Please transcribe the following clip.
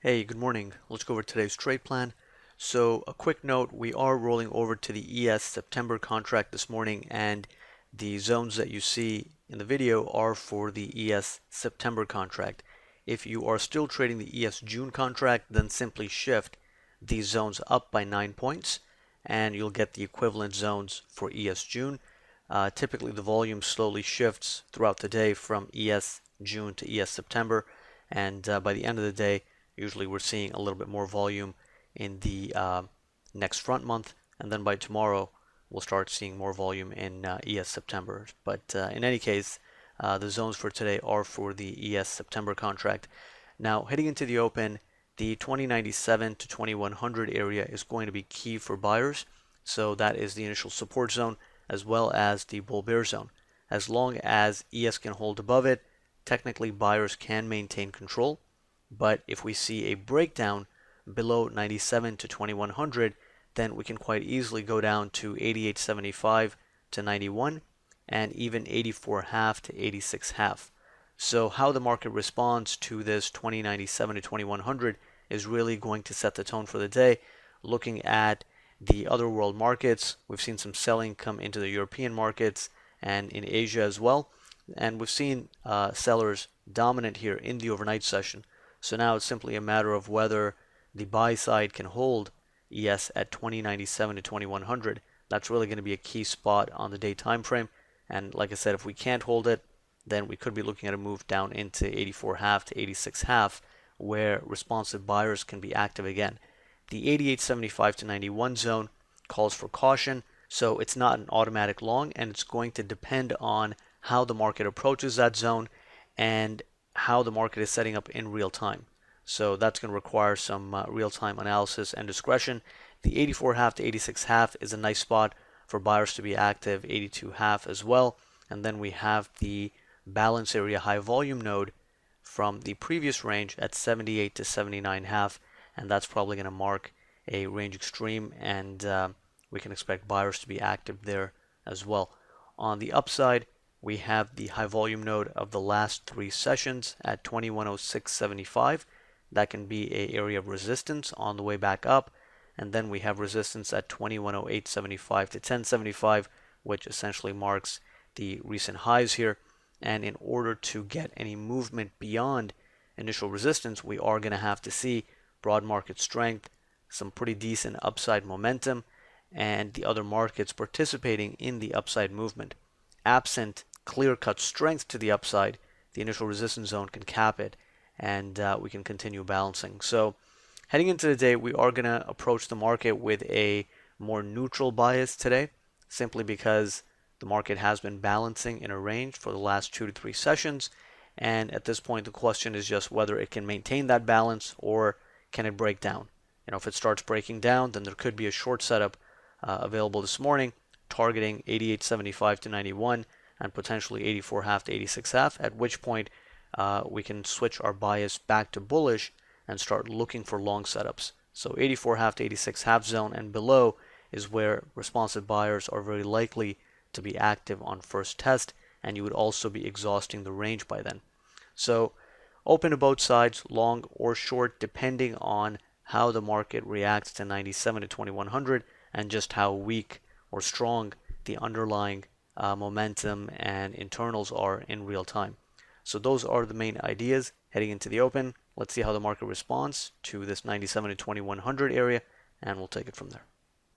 Hey, good morning. Let's go over today's trade plan. So, a quick note, we are rolling over to the ES September contract this morning, and the zones that you see in the video are for the ES September contract. If you are still trading the ES June contract, then simply shift these zones up by 9 points, and you'll get the equivalent zones for ES June. Typically, the volume slowly shifts throughout the day from ES June to ES September, and by the end of the day, usually we're seeing a little bit more volume in the next front month, and then by tomorrow we'll start seeing more volume in ES September. But in any case, the zones for today are for the ES September contract. Now, heading into the open, the 2097 to 2100 area is going to be key for buyers. So that is the initial support zone as well as the bull bear zone. As long as ES can hold above it, technically buyers can maintain control. But if we see a breakdown below 97 to 2100, then we can quite easily go down to 88.75 to 91 and even 84.5 to 86.5. So how the market responds to this 2097 to 2100 is really going to set the tone for the day. Looking at the other world markets, we've seen some selling come into the European markets and in Asia as well. And we've seen sellers dominant here in the overnight session. So now it's simply a matter of whether the buy side can hold ES at 2097 to 2100. That's really going to be a key spot on the day time frame. And like I said, if we can't hold it, then we could be looking at a move down into 84.5 to 86.5, where responsive buyers can be active again. The 88.75 to 91 zone calls for caution, so it's not an automatic long, and it's going to depend on how the market approaches that zone and how the market is setting up in real time. So that's going to require some real-time analysis and discretion. The 84.5 to 86.5 is a nice spot for buyers to be active, 82.5 as well. And then we have the balance area high volume node from the previous range at 78 to 79.5, and that's probably going to mark a range extreme, and we can expect buyers to be active there as well. On the upside, we have the high volume node of the last three sessions at 2106.75. That can be an area of resistance on the way back up. And then we have resistance at 2108.75 to 1075, which essentially marks the recent highs here. And in order to get any movement beyond initial resistance, we are going to have to see broad market strength, some pretty decent upside momentum, and the other markets participating in the upside movement. Absent clear-cut strength to the upside, the initial resistance zone can cap it, and we can continue balancing. So heading into the day, we are going to approach the market with a more neutral bias today, simply because the market has been balancing in a range for the last 2 to 3 sessions, and at this point the question is just whether it can maintain that balance or can it break down. If it starts breaking down, then there could be a short setup available this morning, targeting 88.75 to 91 and potentially 84.5 to 86.5, at which point we can switch our bias back to bullish and start looking for long setups. So 84.5 to 86.5 zone and below is where responsive buyers are very likely to be active on first test, and you would also be exhausting the range by then. So open to both sides, long or short, depending on how the market reacts to 97 to 2100 and just how weak or strong the underlying momentum and internals are in real time. So those are the main ideas heading into the open. Let's see how the market responds to this 97 to 2100 area, and we'll take it from there.